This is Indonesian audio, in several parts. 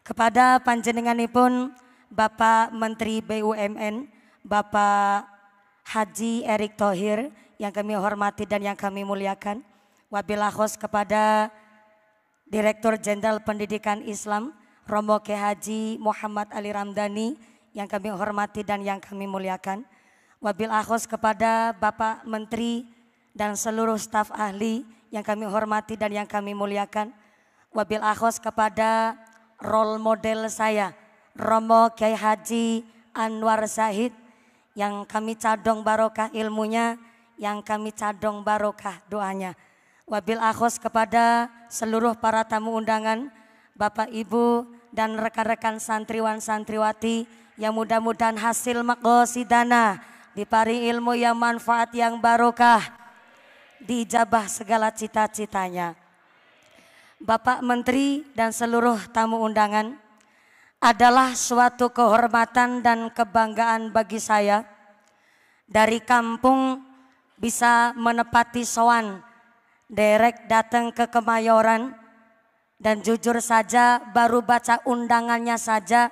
Kepada panjenenganipun Bapak Menteri BUMN, Bapak Haji Erick Thohir yang kami hormati dan yang kami muliakan. Wabil akhos kepada Direktur Jenderal Pendidikan Islam Romo Kiai Haji Muhammad Ali Ramdhani yang kami hormati dan yang kami muliakan. Wabil akhos kepada Bapak Menteri dan seluruh staf ahli yang kami hormati dan yang kami muliakan. Wabil akhos kepada role model saya Romo Kiai Haji Anwar Zahid yang kami cadong barokah ilmunya, yang kami cadong barokah doanya. Wabil akhos kepada seluruh para tamu undangan, Bapak Ibu dan rekan-rekan santriwan santriwati yang mudah-mudahan hasil maqasidana dipari ilmu yang manfaat yang barokah, diijabah segala cita-citanya. Bapak Menteri dan seluruh tamu undangan, adalah suatu kehormatan dan kebanggaan bagi saya dari kampung bisa menepati sowan derek datang ke Kemayoran, dan jujur saja baru baca undangannya saja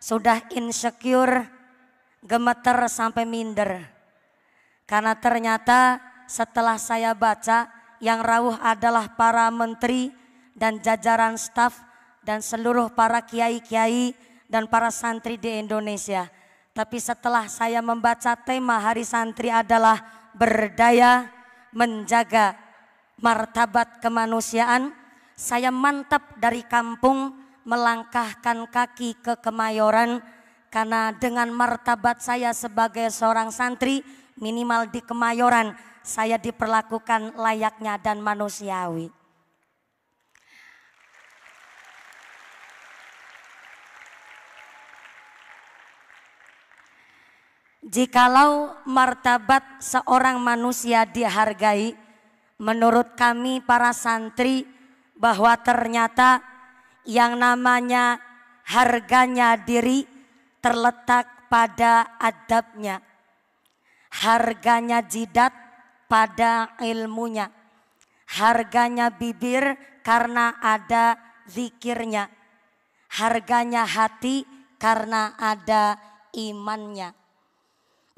sudah insecure, gemeter sampai minder. Karena ternyata setelah saya baca yang rawuh adalah para menteri dan jajaran staf dan seluruh para kiai-kiai dan para santri di Indonesia. Tapi setelah saya membaca tema Hari Santri adalah berdaya menjaga martabat kemanusiaan, saya mantap dari kampung melangkahkan kaki ke Kemayoran, karena dengan martabat saya sebagai seorang santri minimal di Kemayoran saya diperlakukan layaknya dan manusiawi. Jikalau martabat seorang manusia dihargai, menurut kami para santri bahwa ternyata yang namanya harganya diri terletak pada adabnya, harganya jidat pada ilmunya, harganya bibir karena ada zikirnya, harganya hati karena ada imannya.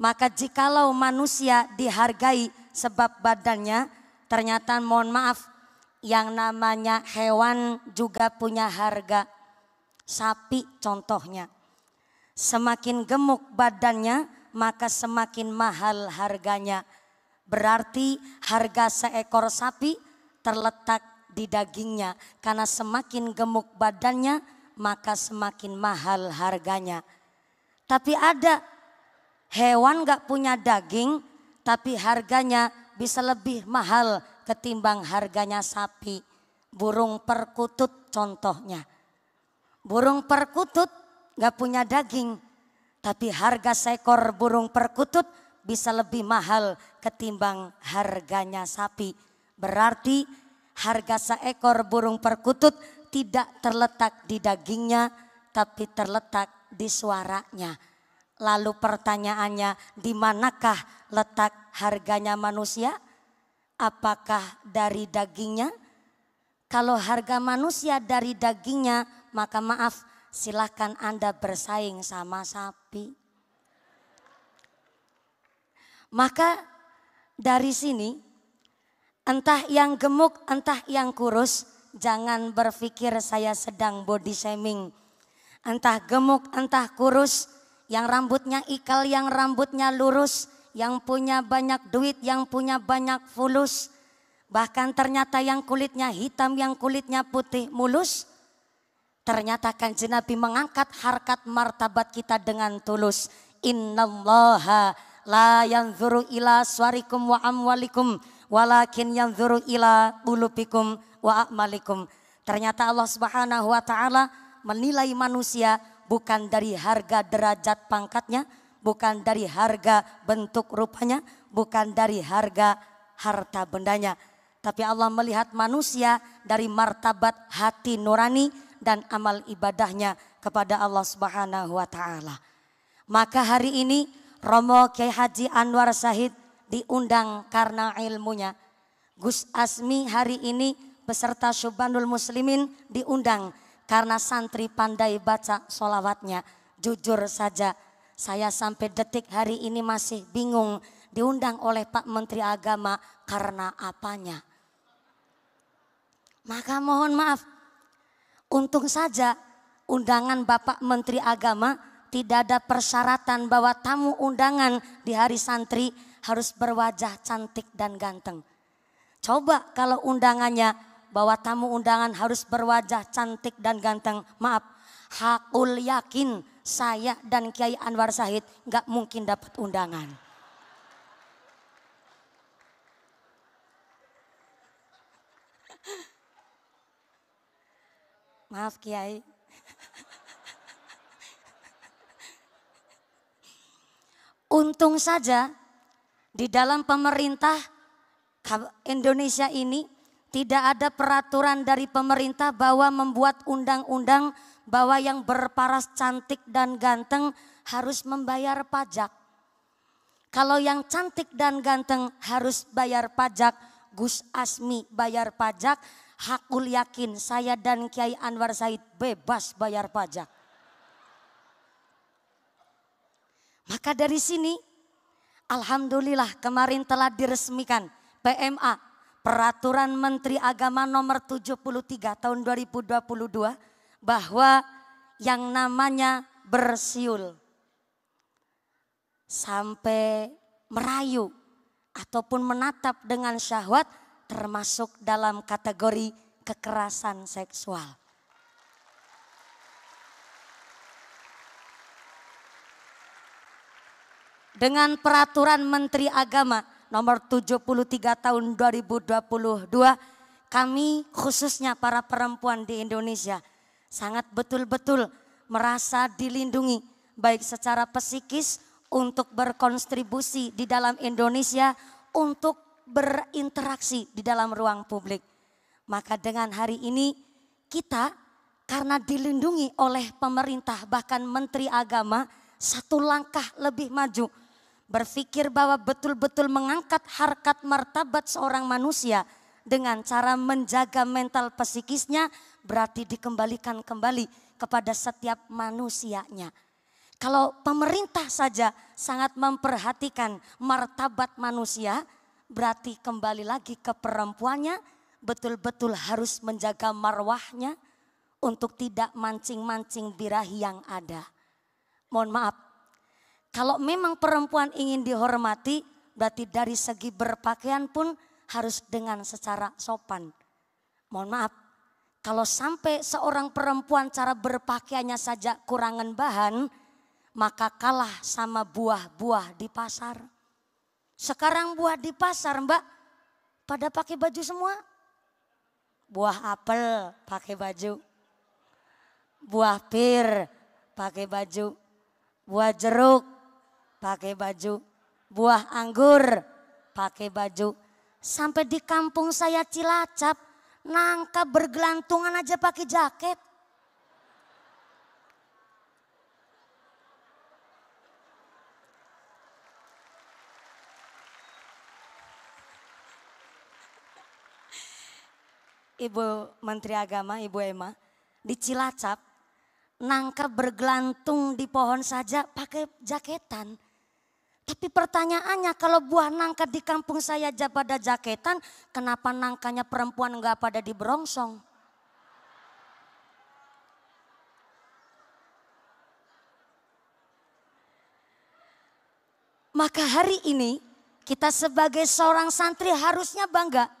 Maka jikalau manusia dihargai sebab badannya, ternyata mohon maaf yang namanya hewan juga punya harga. Sapi contohnya, semakin gemuk badannya maka semakin mahal harganya. Berarti harga seekor sapi terletak di dagingnya, karena semakin gemuk badannya maka semakin mahal harganya. Tapi ada hewan gak punya daging tapi harganya bisa lebih mahal ketimbang harganya sapi. Burung perkutut contohnya. Burung perkutut gak punya daging tapi harga seekor burung perkutut bisa lebih mahal ketimbang harganya sapi. Berarti harga seekor burung perkutut tidak terletak di dagingnya tapi terletak di suaranya. Lalu pertanyaannya, di manakah letak harganya manusia? Apakah dari dagingnya? Kalau harga manusia dari dagingnya, maka maaf, silahkan Anda bersaing sama sapi. Maka dari sini, entah yang gemuk, entah yang kurus, jangan berpikir saya sedang body shaming. Entah gemuk, entah kurus, yang rambutnya ikal, yang rambutnya lurus, yang punya banyak duit, yang punya banyak fulus. Bahkan ternyata yang kulitnya hitam, yang kulitnya putih mulus. Ternyata Kanjeng Nabi mengangkat harkat martabat kita dengan tulus. Innallaha la yanzuru ila suwarikum wa amwalikum walakin yanzuru ila qulubikum wa a'malikum. Ternyata Allah Subhanahu wa taala menilai manusia bukan dari harga derajat pangkatnya, bukan dari harga bentuk rupanya, bukan dari harga harta bendanya. Tapi Allah melihat manusia dari martabat hati nurani dan amal ibadahnya kepada Allah Subhanahu wa taala. Maka hari ini Romo Kiai Haji Anwar Zahid diundang karena ilmunya. Gus Asmi hari ini beserta Syubanul Muslimin diundang karena santri pandai baca sholawatnya. Jujur saja saya sampai detik hari ini masih bingung diundang oleh Pak Menteri Agama karena apanya. Maka mohon maaf, untung saja undangan Bapak Menteri Agama tidak ada persyaratan bahwa tamu undangan di hari santri harus berwajah cantik dan ganteng. Coba kalau undangannya bahwa tamu undangan harus berwajah cantik dan ganteng, maaf, hakul yakin saya dan Kiai Anwar Said gak mungkin dapat undangan. Maaf Kiai. Untung saja di dalam pemerintah Indonesia ini tidak ada peraturan dari pemerintah bahwa membuat undang-undang bahwa yang berparas cantik dan ganteng harus membayar pajak. Kalau yang cantik dan ganteng harus bayar pajak, Gus Asmi bayar pajak, hakul yakin saya dan Kiai Anwar Said bebas bayar pajak. Maka dari sini alhamdulillah kemarin telah diresmikan PMA, Peraturan Menteri Agama nomor 73 tahun 2022 bahwa yang namanya bersiul sampai merayu ataupun menatap dengan syahwat termasuk dalam kategori kekerasan seksual. Dengan Peraturan Menteri Agama nomor 73 tahun 2022, kami khususnya para perempuan di Indonesia sangat betul-betul merasa dilindungi baik secara psikis untuk berkontribusi di dalam Indonesia, untuk berinteraksi di dalam ruang publik. Maka dengan hari ini kita karena dilindungi oleh pemerintah bahkan Menteri Agama satu langkah lebih maju. Berpikir bahwa betul-betul mengangkat harkat martabat seorang manusia dengan cara menjaga mental psikisnya berarti dikembalikan kembali kepada setiap manusianya. Kalau pemerintah saja sangat memperhatikan martabat manusia, berarti kembali lagi ke perempuannya betul-betul harus menjaga marwahnya untuk tidak mancing-mancing birahi yang ada. Mohon maaf. Kalau memang perempuan ingin dihormati, berarti dari segi berpakaian pun harus dengan secara sopan. Mohon maaf, kalau sampai seorang perempuan cara berpakaiannya saja kurangan bahan, maka kalah sama buah-buah di pasar. Sekarang buah di pasar Mbak, pada pakai baju semua. Buah apel pakai baju, buah pir pakai baju, buah jeruk pakai baju, buah anggur pakai baju. Sampai di kampung saya Cilacap, nangka bergelantungan aja pakai jaket. Ibu Menteri Agama, Ibu Emma, di Cilacap nangka bergelantung di pohon saja pakai jaketan. Tapi pertanyaannya kalau buah nangka di kampung saya aja pada jaketan, kenapa nangkanya perempuan enggak pada di berongsong? Maka hari ini kita sebagai seorang santri harusnya bangga.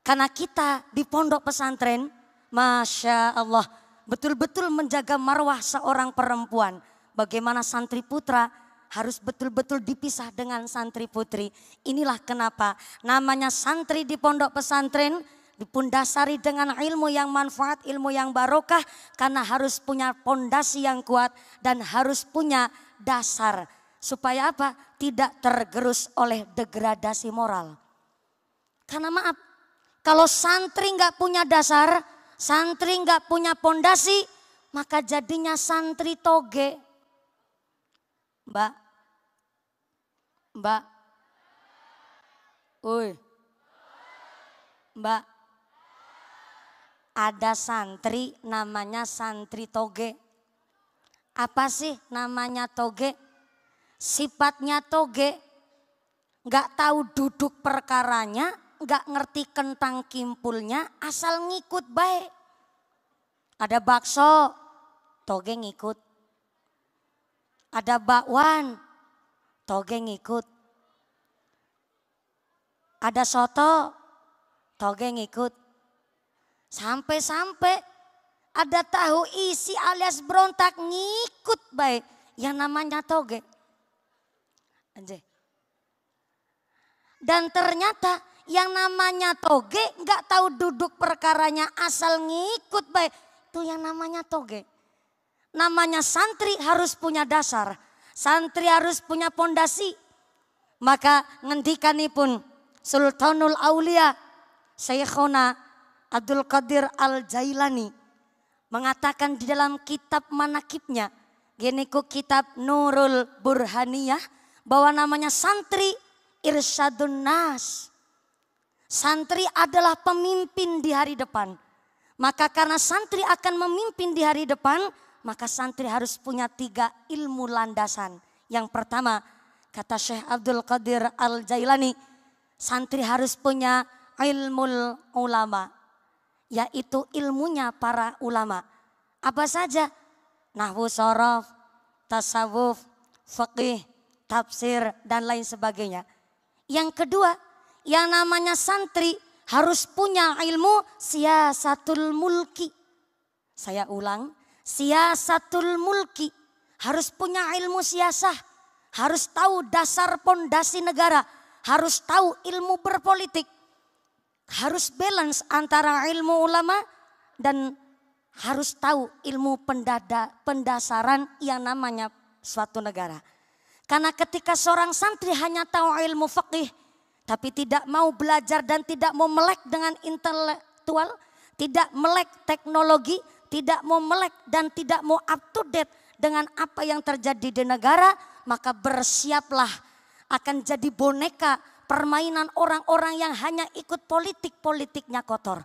Karena kita di pondok pesantren, Masya Allah, betul-betul menjaga marwah seorang perempuan. Bagaimana santri putra harus betul-betul dipisah dengan santri putri. Inilah kenapa namanya santri di pondok pesantren dipundasari dengan ilmu yang manfaat, ilmu yang barokah. Karena harus punya pondasi yang kuat dan harus punya dasar. Supaya apa? Tidak tergerus oleh degradasi moral. Karena maaf, kalau santri nggak punya dasar, santri nggak punya pondasi, maka jadinya santri toge. Mbak, Mbak, Mbak, Ada santri namanya santri toge. Apa sih namanya toge? Sifatnya toge, gak tahu duduk perkaranya, gak ngerti kentang kimpulnya, asal ngikut baik. Ada bakso, toge ngikut. Ada bakwan, toge ngikut. Ada soto, toge ngikut. Sampai-sampai ada tahu isi alias berontak ngikut baik. Yang namanya toge. Anjay. Dan ternyata yang namanya toge nggak tahu duduk perkaranya asal ngikut baik. Itu yang namanya toge. Namanya santri harus punya dasar. Santri harus punya pondasi. Maka ngendikanipun Sultanul Aulia Syekhona Abdul Qadir Al-Jailani mengatakan di dalam kitab manakibnya, geniku kitab Nurul Burhaniyah, bahwa namanya santri irsyadun nas. Santri adalah pemimpin di hari depan. Maka karena santri akan memimpin di hari depan, maka santri harus punya 3 ilmu landasan. Yang pertama, kata Syekh Abdul Qadir Al-Jailani, santri harus punya ilmul ulama, yaitu ilmunya para ulama. Apa saja? Nahwu shorof, tasawuf, fiqih, tafsir, dan lain sebagainya. Yang kedua, yang namanya santri harus punya ilmu siyasatul mulki. Saya ulang, siyasatul mulki. Harus punya ilmu siasah. Harus tahu dasar pondasi negara. Harus tahu ilmu berpolitik. Harus balance antara ilmu ulama dan harus tahu ilmu pendasaran yang namanya suatu negara. Karena ketika seorang santri hanya tahu ilmu fikih, tapi tidak mau belajar dan tidak mau melek dengan intelektual, tidak melek teknologi, tidak mau melek dan tidak mau up to date dengan apa yang terjadi di negara, maka bersiaplah akan jadi boneka permainan orang-orang yang hanya ikut politiknya kotor.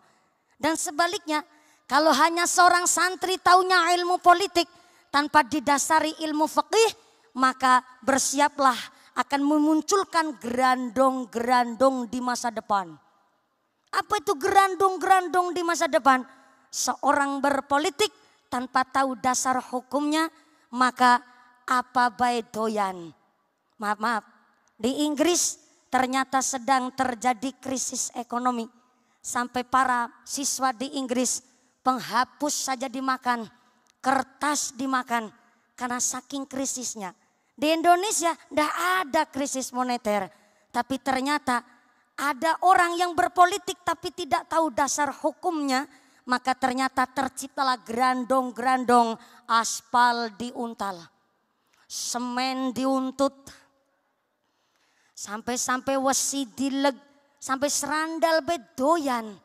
Dan sebaliknya, kalau hanya seorang santri taunya ilmu politik tanpa didasari ilmu fikih, maka bersiaplah akan memunculkan gerandong-gerandong di masa depan. Apa itu gerandong-gerandong di masa depan? Seorang berpolitik tanpa tahu dasar hukumnya, maka apa baik doyan. Maaf, di Inggris ternyata sedang terjadi krisis ekonomi. Sampai para siswa di Inggris penghapus saja dimakan, kertas dimakan karena saking krisisnya. Di Indonesia tidak ada krisis moneter, tapi ternyata ada orang yang berpolitik tapi tidak tahu dasar hukumnya, maka ternyata terciptalah gerandong-gerandong, aspal diuntal, semen diuntut, sampai-sampai wesi dileg, sampai serandal bedoyan.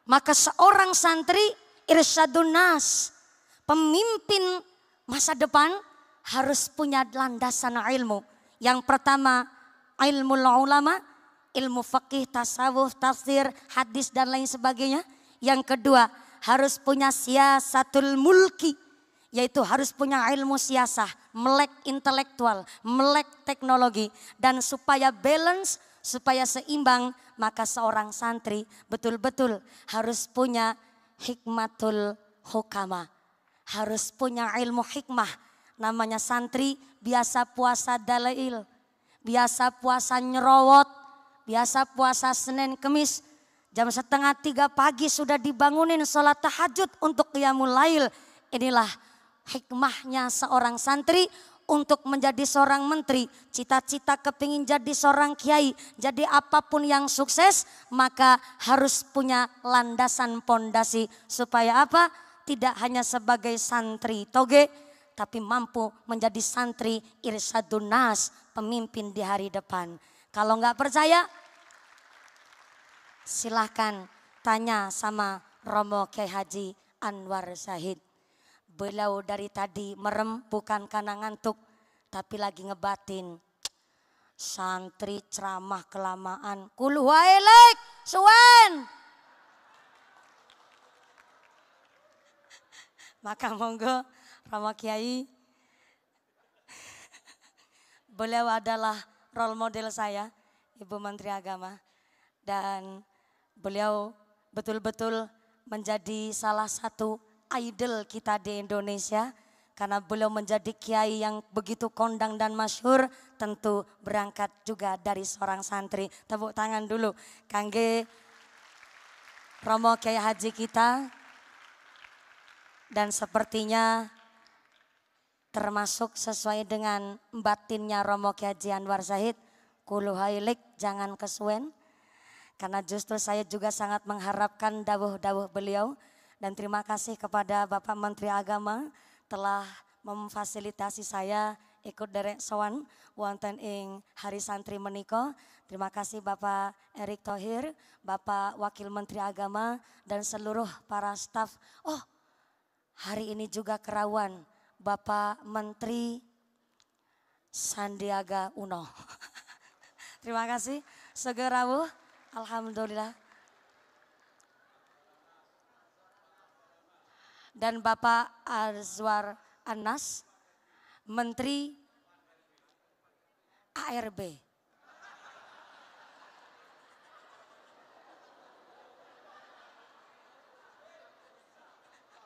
Maka seorang santri irsyadun nas, pemimpin masa depan harus punya landasan ilmu. Yang pertama ilmu ulama, ilmu fikih, tasawuf, tafsir, hadis dan lain sebagainya. Yang kedua harus punya siyasatul mulki, yaitu harus punya ilmu siasah, melek intelektual, melek teknologi. Dan supaya balance, supaya seimbang, maka seorang santri betul-betul harus punya hikmatul hukama. Harus punya ilmu hikmah. Namanya santri biasa puasa dalail, biasa puasa nyerowot, biasa puasa Senin Kemis. Jam 2:30 pagi sudah dibangunin sholat tahajud untuk qiyamul lail. Inilah hikmahnya seorang santri untuk menjadi seorang menteri. Cita-cita kepingin jadi seorang kiai, jadi apapun yang sukses, maka harus punya landasan pondasi. Supaya apa? Tidak hanya sebagai santri toge, tapi mampu menjadi santri irsyadun nas, pemimpin di hari depan. Kalau nggak percaya, silahkan tanya sama Romo Kiai Haji Anwar Zahid. Beliau dari tadi merem bukan karena ngantuk, tapi lagi ngebatin. Santri ceramah kelamaan. Kul wailek suwen. Maka monggo Romo Kiai, beliau adalah role model saya, Ibu Menteri Agama. Dan beliau betul-betul menjadi salah satu idol kita di Indonesia. Karena beliau menjadi kiai yang begitu kondang dan masyhur, tentu berangkat juga dari seorang santri. Tepuk tangan dulu kangge Romo Kiai Haji kita. Dan sepertinya termasuk sesuai dengan batinnya Romo Kiai Haji Anwar Zahid, kulu hailik jangan kesuwen. Karena justru saya juga sangat mengharapkan dawuh-dawuh beliau. Dan terima kasih kepada Bapak Menteri Agama telah memfasilitasi saya ikut derek sowan wonten ing Hari Santri menika. Terima kasih Bapak Erick Thohir, Bapak Wakil Menteri Agama dan seluruh para staf. Oh, hari ini juga kerawan Bapak Menteri Sandiaga Uno. Terima kasih. Segerawuh, alhamdulillah. Dan Bapak Azwar Anas, Menteri ARB.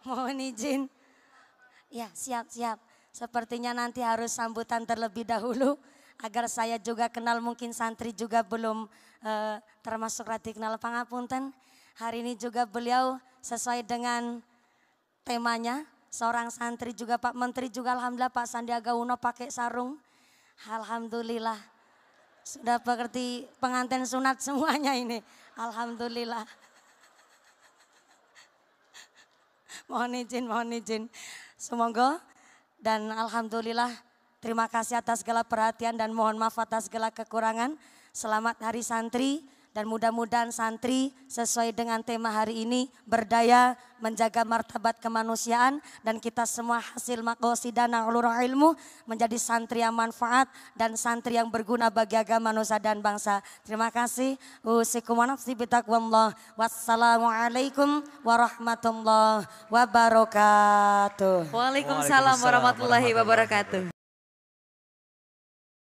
Mohon izin. Ya, siap-siap. Sepertinya nanti harus sambutan terlebih dahulu agar saya juga kenal, mungkin santri juga belum termasuk rati kenal, pangapunten. Hari ini juga beliau sesuai dengan temanya, seorang santri juga Pak Menteri juga alhamdulillah Pak Sandiaga Uno pakai sarung. Alhamdulillah. Sudah seperti pengantin sunat semuanya ini. Alhamdulillah. Mohon izin. Semoga dan alhamdulillah terima kasih atas segala perhatian dan mohon maaf atas segala kekurangan. Selamat Hari Santri. Dan mudah-mudahan santri sesuai dengan tema hari ini berdaya menjaga martabat kemanusiaan. Dan kita semua hasil maqasidana ulurul ilmu menjadi santri yang manfaat dan santri yang berguna bagi agama, nusa dan bangsa. Terima kasih. Usikum wa nafsi bitaqwallah. Wassalamualaikum warahmatullahi wabarakatuh. Waalaikumsalam warahmatullahi wabarakatuh.